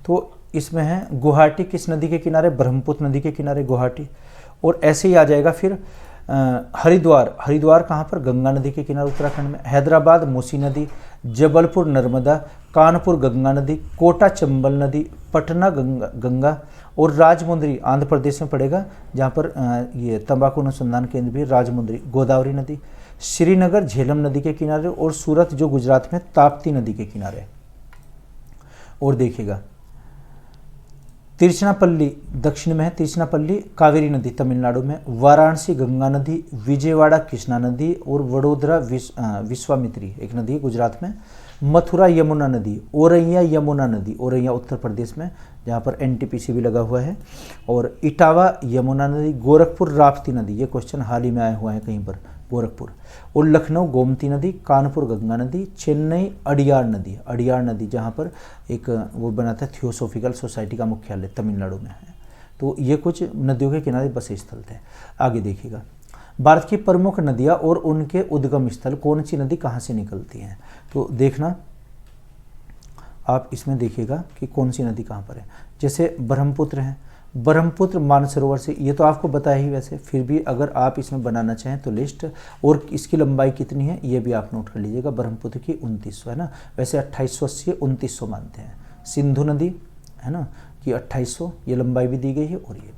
तो इसमें है गुवाहाटी किस नदी के किनारे? ब्रह्मपुत्र नदी के किनारे गुवाहाटी। और ऐसे ही आ जाएगा फिर हरिद्वार। हरिद्वार कहाँ पर? गंगा नदी के किनारे उत्तराखंड में। हैदराबाद मूसी नदी। जबलपुर नर्मदा। कानपुर गंगा नदी। कोटा चंबल नदी। पटना गंगा। और राजमुंद्री आंध्र प्रदेश में पड़ेगा, जहाँ पर ये तंबाकू अनुसंधान केंद्र भी। राजमुंद्री गोदावरी नदी। श्रीनगर झेलम नदी के किनारे। और सूरत जो गुजरात में ताप्ती नदी के किनारे। और देखिएगा तिरुचिरापल्ली दक्षिण में है, तिरुचिरापल्ली कावेरी नदी तमिलनाडु में। वाराणसी गंगा नदी। विजयवाड़ा कृष्णा नदी। और वडोदरा विश्वामित्री एक नदी है गुजरात में। मथुरा यमुना नदी। औरैया यमुना नदी, औरैया उत्तर प्रदेश में, जहाँ पर एनटीपीसी भी लगा हुआ है। और इटावा यमुना नदी। गोरखपुर राप्ती नदी, ये क्वेश्चन हाल ही में आया हुआ है कहीं पर, गोरखपुर। और लखनऊ गोमती नदी। कानपुर गंगा नदी। चेन्नई अडियार नदी, अडियार नदी जहाँ पर एक वो बना था थियोसॉफिकल सोसाइटी का मुख्यालय तमिलनाडु में है। तो ये कुछ नदियों के किनारे बसे स्थल थे। आगे देखिएगा, भारत की प्रमुख नदियाँ और उनके उद्गम स्थल, कौन सी नदी कहाँ से निकलती हैं? तो देखना आप इसमें देखिएगा कि कौन सी नदी कहाँ पर है। जैसे ब्रह्मपुत्र है, ब्रह्मपुत्र मानसरोवर से, ये तो आपको बताया ही वैसे, फिर भी अगर आप इसमें बनाना चाहें तो लिस्ट, और इसकी लंबाई कितनी है ये भी आप नोट कर लीजिएगा। ब्रह्मपुत्र की 2900 है ना, वैसे 2880 2900 मानते हैं। सिंधु नदी है ना कि 2800, ये लंबाई भी दी गई है। और ये भी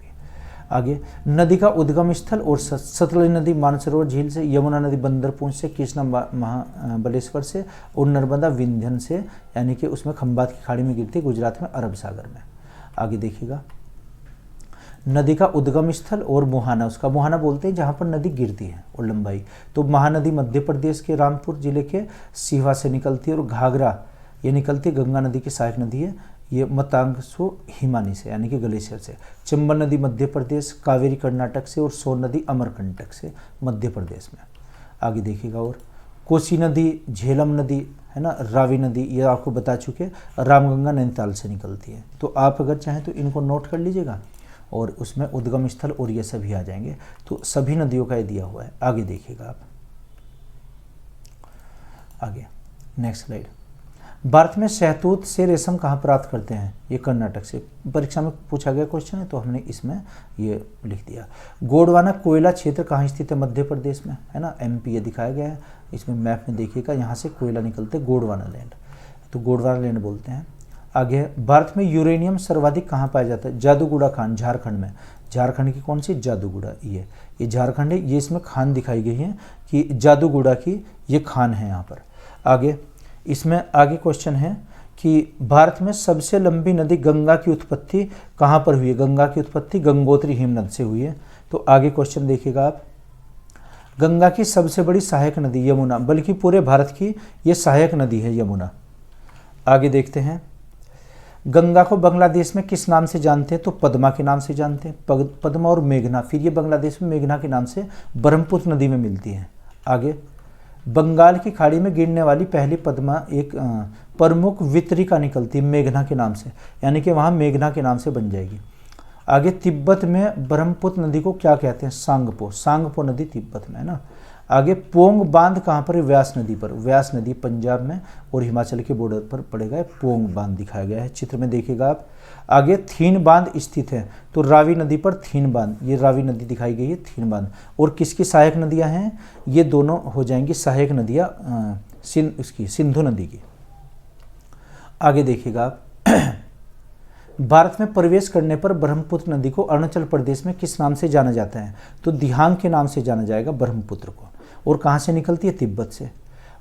आगे, नदी का उद्गम स्थल और सतलज नदी मानसरोवर झील से। यमुना नदी बंदरपूंछ से। कृष्णा महाबलेश्वर से। और नर्मदा विंध्यन से, यानी कि उसमें खंबात की खाड़ी में गिरती है गुजरात में, अरब सागर में। आगे देखिएगा, नदी का उद्गम स्थल और मुहाना, उसका मुहाना बोलते हैं जहाँ पर नदी गिरती है और लंबाई। तो महानदी मध्य प्रदेश के रामपुर जिले के सीवा से निकलती है। और घाघरा ये निकलती है गंगा नदी की सहायक नदी है, ये मतांगसो हिमानी से, यानी कि ग्लेशियर से। चंबल नदी मध्य प्रदेश। कावेरी कर्नाटक से। और सोन नदी अमरकंटक से, मध्य प्रदेश में। आगे देखिएगा, और कोसी नदी, झेलम नदी है ना, रावी नदी, ये आपको बता चुके। रामगंगा नैनीताल से निकलती है। तो आप अगर चाहें तो इनको नोट कर लीजिएगा, और उसमें उद्गम स्थल और ये सभी आ जाएंगे। तो सभी नदियों का ये दिया हुआ है। आगे देखिएगा आप, आगे नेक्स्ट स्लाइड। भारत में शहतूत से रेशम कहाँ प्राप्त करते हैं? ये कर्नाटक से, परीक्षा में पूछा गया क्वेश्चन है तो हमने इसमें ये लिख दिया। गोंडवाना कोयला क्षेत्र कहाँ स्थित है? मध्य प्रदेश में है ना, एमपी ये दिखाया गया है इसमें मैप में, देखिएगा यहाँ से कोयला निकलते गोंडवाना लैंड, तो गोंडवाना लैंड बोलते हैं। आगे, भारत में यूरेनियम सर्वाधिक कहाँ पाया जाता है? जादूगुड़ा खान, झारखंड में। झारखंड की कौन सी? जादूगुड़ा, ये झारखंड है। ये इसमें खान दिखाई गई है कि जादूगुड़ा की ये खान है यहाँ पर। आगे इसमें आगे क्वेश्चन है कि भारत में सबसे लंबी नदी गंगा की उत्पत्ति कहाँ पर हुई है? गंगा की उत्पत्ति गंगोत्री हिमनद से हुई है। तो आगे क्वेश्चन देखिएगा आप, गंगा की सबसे बड़ी सहायक नदी यमुना, बल्कि पूरे भारत की ये सहायक नदी है यमुना। आगे देखते हैं, गंगा को बांग्लादेश में किस नाम से जानते हैं? तो पद्मा के नाम से जानते हैं, पद्मा और मेघना। फिर ये बांग्लादेश में मेघना के नाम से ब्रह्मपुत्र नदी में मिलती है। आगे, बंगाल की खाड़ी में गिरने वाली पहली पद्मा एक प्रमुख वितरिका निकलती है मेघना के नाम से, यानी कि वहाँ मेघना के नाम से बन जाएगी। आगे, तिब्बत में ब्रह्मपुत्र नदी को क्या कहते हैं? सांगपो, सांगपो नदी तिब्बत में है ना। आगे, पोंग बांध कहाँ पर है? व्यास नदी पर। व्यास नदी पंजाब में और हिमाचल के बॉर्डर पर पड़ेगा। पोंग बांध दिखाया गया है चित्र में, देखिएगा आप। आगे, थीन बांध स्थित है, तो रावी नदी पर थीन बांध, ये रावी नदी दिखाई गई है, थीन बांध। और किसकी सहायक नदियां हैं? ये दोनों हो जाएंगी सहायक नदियां इसकी सिंधु नदी की। आगे देखिएगा आप, भारत में प्रवेश करने पर ब्रह्मपुत्र नदी को अरुणाचल प्रदेश में किस नाम से जाना जाता है? तो दिहांग के नाम से जाना जाएगा ब्रह्मपुत्र को। और कहाँ से निकलती है? तिब्बत से।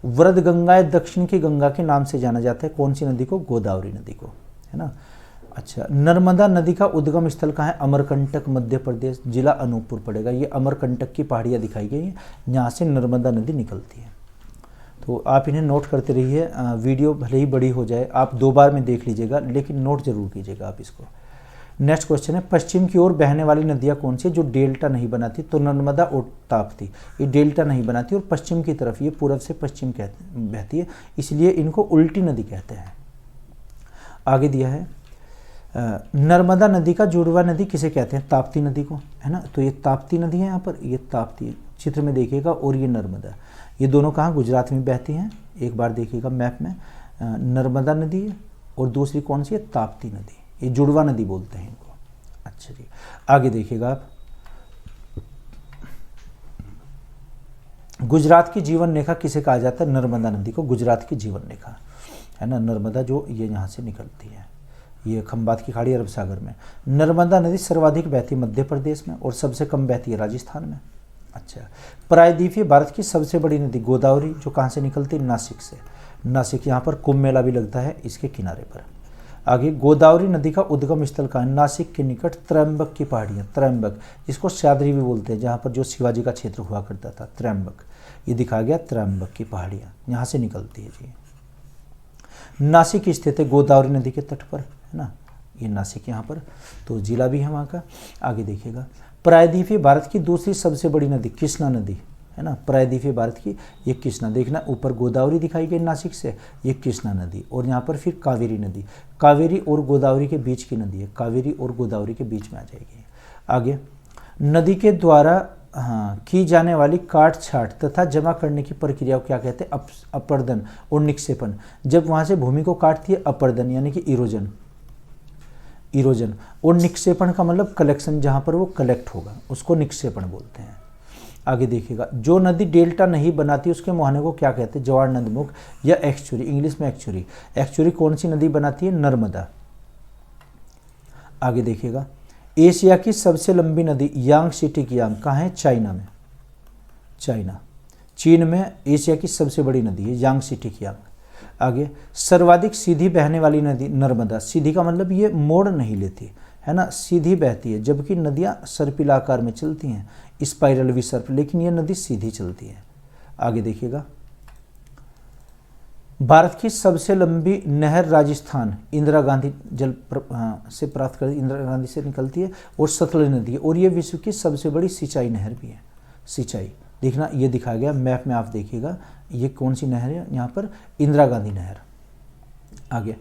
वृद्ध गंगा या दक्षिण की गंगा के नाम से जाना जाता है कौन सी नदी को? गोदावरी नदी को, है ना। अच्छा, नर्मदा नदी का उद्गम स्थल कहाँ है? अमरकंटक, मध्य प्रदेश, जिला अनूपपुर पड़ेगा। ये अमरकंटक की पहाड़ियाँ दिखाई गई हैं, यहाँ से नर्मदा नदी निकलती है। तो आप इन्हें नोट करते रहिए। वीडियो भले ही बड़ी हो जाए, आप 2 बार में देख लीजिएगा, लेकिन नोट जरूर कीजिएगा आप इसको। नेक्स्ट क्वेश्चन है, पश्चिम की ओर बहने वाली नदियाँ कौन सी जो डेल्टा नहीं बनाती? तो नर्मदा और ताप्ती, ये डेल्टा नहीं बनाती और पश्चिम की तरफ, ये पूर्व से पश्चिम बहती है, इसलिए इनको उल्टी नदी कहते हैं। आगे दिया है, नर्मदा नदी का जुड़वा नदी किसे कहते हैं? ताप्ती नदी को, है ना। तो ये ताप्ती नदी है, यहाँ पर ये ताप्ती चित्र में देखिएगा, और ये नर्मदा, ये दोनों कहाँ? गुजरात में बहती हैं। एक बार देखिएगा मैप में, नर्मदा नदी है और दूसरी कौन सी है? ताप्ती नदी, ये जुड़वा नदी बोलते हैं इनको। अच्छा जी, आगे देखिएगा आप, गुजरात की जीवन रेखा किसे कहा जाता है? नर्मदा नदी को गुजरात की जीवन रेखा, है ना। नर्मदा जो ये यहाँ से निकलती है, ये खंबात की खाड़ी अरब सागर में। नर्मदा नदी सर्वाधिक बहती है मध्य प्रदेश में और सबसे कम बहती है राजस्थान में। अच्छा, प्रायद्वीपीय भारत की सबसे बड़ी नदी गोदावरी, जो कहाँ से निकलती है? नासिक से। नासिक, यहाँ पर कुंभ मेला भी लगता है इसके किनारे पर। आगे, गोदावरी नदी का उद्गम स्थल कहाँ है? नासिक के निकट त्रयंबक की पहाड़ियाँ, त्रयंबक, जिसको सह्याद्री भी बोलते हैं, जहाँ पर जो शिवाजी का क्षेत्र हुआ करता था, त्रयंबक, ये दिखा गया त्रयंबक की पहाड़ियाँ, यहाँ से निकलती है जी। नासिक स्थित है गोदावरी नदी के तट पर, है ना, ये नासिक यहाँ पर, तो जिला भी है वहाँ का। आगे देखिएगा, प्रायद्वीपीय भारत की दूसरी सबसे बड़ी नदी कृष्णा नदी, है ना। प्रायद्वीपीय भारत की ये कृष्णा, देखना ऊपर गोदावरी दिखाई गई नासिक से, ये कृष्णा नदी, और यहाँ पर फिर कावेरी नदी, कावेरी और गोदावरी के बीच की नदी है, कावेरी और गोदावरी के बीच में आ जाएगी। आगे, नदी के द्वारा की जाने वाली काट छाट तथा जमा करने की प्रक्रिया को क्या कहते हैं? अपर्दन और निक्षेपण। जब वहाँ से भूमि को काटती है अपर्दन यानी कि इरोजन, इरोजन, और निक्षेपण का मतलब कलेक्शन, जहाँ पर वो कलेक्ट होगा उसको निक्षेपण बोलते हैं। आगे देखिएगा, जो नदी डेल्टा नहीं बनाती उसके मुहाने को क्या कहते हैं? ज्वार नदमुख या एक्चुरी, इंग्लिश में एक्चुरी। एक्चुरी कौन सी नदी बनाती है? नर्मदा। आगे देखिएगा, एशिया की सबसे लंबी नदी यांगसी की यांग कहाँ है? चाइना में, चाइना, चीन में एशिया की सबसे बड़ी नदी है यांगसी की यांग। आगे, सर्वाधिक सीधी बहने वाली नदी नर्मदा, सीधी का मतलब ये मोड़ नहीं लेती, है ना, सीधी बहती है, जबकि नदियाँ सर्पिलाकार में चलती हैं, स्पाइरल विसर्प, लेकिन ये नदी सीधी चलती है। आगे देखिएगा, भारत की सबसे लंबी नहर राजस्थान इंदिरा गांधी जल से प्राप्त कर, इंदिरा गांधी से निकलती है, और सतलज नदी है, और ये विश्व की सबसे बड़ी सिंचाई नहर भी है। सिंचाई देखना, ये दिखाया गया मैप में, आप देखिएगा ये कौन सी नहर है? यहाँ पर इंदिरा गांधी नहर। आगे,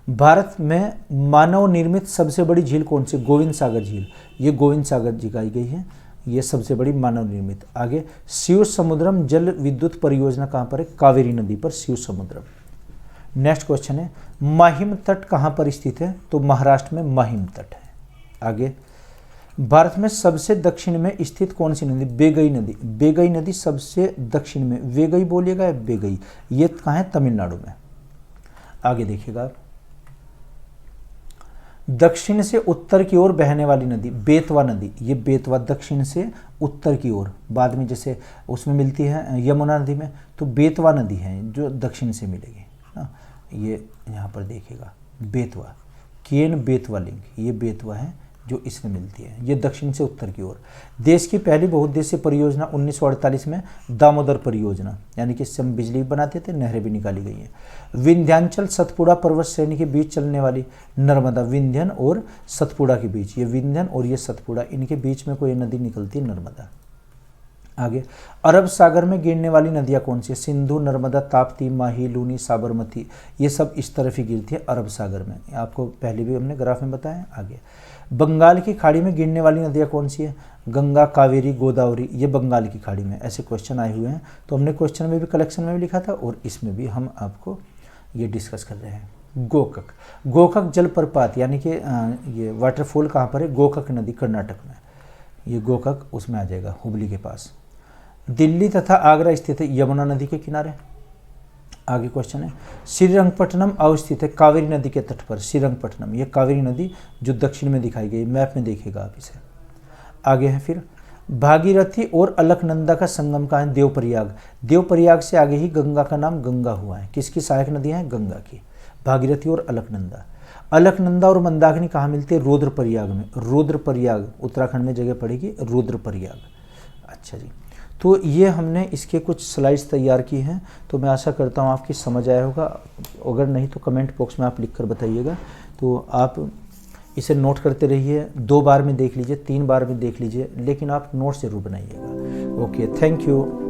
भारत में मानव निर्मित सबसे बड़ी झील कौन सी? गोविंद सागर झील, ये गोविंद सागर दिखाई गई है, ये सबसे बड़ी मानव निर्मित। आगे, शिव समुद्रम जल विद्युत परियोजना कहाँ पर है? कावेरी नदी पर शिव समुद्रम। नेक्स्ट क्वेश्चन है, माहिम तट कहाँ पर स्थित है? तो महाराष्ट्र में माहिम तट है। आगे, भारत में सबसे दक्षिण में स्थित कौन सी नदी? बेगई नदी। बेगई नदी सबसे दक्षिण में, वेगई बोलिएगा या बेगई, ये कहाँ है? तमिलनाडु में। आगे देखिएगा, दक्षिण से उत्तर की ओर बहने वाली नदी बेतवा नदी, ये बेतवा दक्षिण से उत्तर की ओर, बाद में जैसे उसमें मिलती है यमुना नदी में, तो बेतवा नदी है जो दक्षिण से मिलेगी ना। ये यहाँ पर देखिएगा बेतवा, केन बेतवा लिंक, ये बेतवा है जो इसमें मिलती है, ये दक्षिण से उत्तर की ओर। देश की पहली बहुउद्देशीय परियोजना 1948 में दामोदर परियोजना, यानी कि इससे हम बिजली बनाते थे, नहरें भी निकाली गई हैं। विंध्याचल सतपुड़ा पर्वत श्रेणी के बीच चलने वाली नर्मदा, विंध्यन और सतपुड़ा के बीच, ये विंध्यन और ये सतपुड़ा, इनके बीच में कोई नदी निकलती है, नर्मदा। आगे, अरब सागर में गिरने वाली नदियाँ कौन सी है? सिंधु, नर्मदा, ताप्ती, माही, लूनी, साबरमती, ये सब इस तरफ ही गिरती है अरब सागर में, आपको पहले भी हमने ग्राफ में बताया। आगे, बंगाल की खाड़ी में गिरने वाली नदियाँ कौन सी है? गंगा, कावेरी, गोदावरी, ये बंगाल की खाड़ी में, ऐसे क्वेश्चन आए हुए हैं, तो हमने क्वेश्चन में भी कलेक्शन में भी लिखा था और इसमें भी हम आपको ये डिस्कस कर रहे हैं। गोकक, गोकक जलप्रपात यानी कि ये वाटरफॉल कहाँ पर है? गोकक नदी, कर्नाटक में, ये गोकक उसमें आ जाएगा, हुबली के पास। दिल्ली तथा आगरा स्थित है यमुना नदी के किनारे। आगे क्वेश्चन है, श्रीरंगपट्टनम अवस्थित है कावेरी नदी के तट पर। श्रीरंगपट्टनम, ये कावेरी नदी जो दक्षिण में दिखाई गई, मैप में देखिएगा आप इसे। आगे है फिर, भागीरथी और अलकनंदा का संगम कहाँ है? देवप्रयाग। देवप्रयाग से आगे ही गंगा का नाम गंगा हुआ है। किसकी सहायक नदियाँ हैं? गंगा की। भागीरथी और अलकनंदा। अलकनंदा और मंदाकिनी कहाँ मिलती है? रुद्रप्रयाग में। रुद्रप्रयाग उत्तराखंड में जगह पड़ेगी, रुद्रप्रयाग। अच्छा जी, तो ये हमने इसके कुछ स्लाइड्स तैयार की हैं, तो मैं आशा करता हूँ आपकी समझ आया होगा। अगर नहीं तो कमेंट बॉक्स में आप लिख कर बताइएगा। तो आप इसे नोट करते रहिए, 2 बार में देख लीजिए, 3 बार में देख लीजिए, लेकिन आप नोट्स ज़रूर बनाइएगा। Okay, thank you.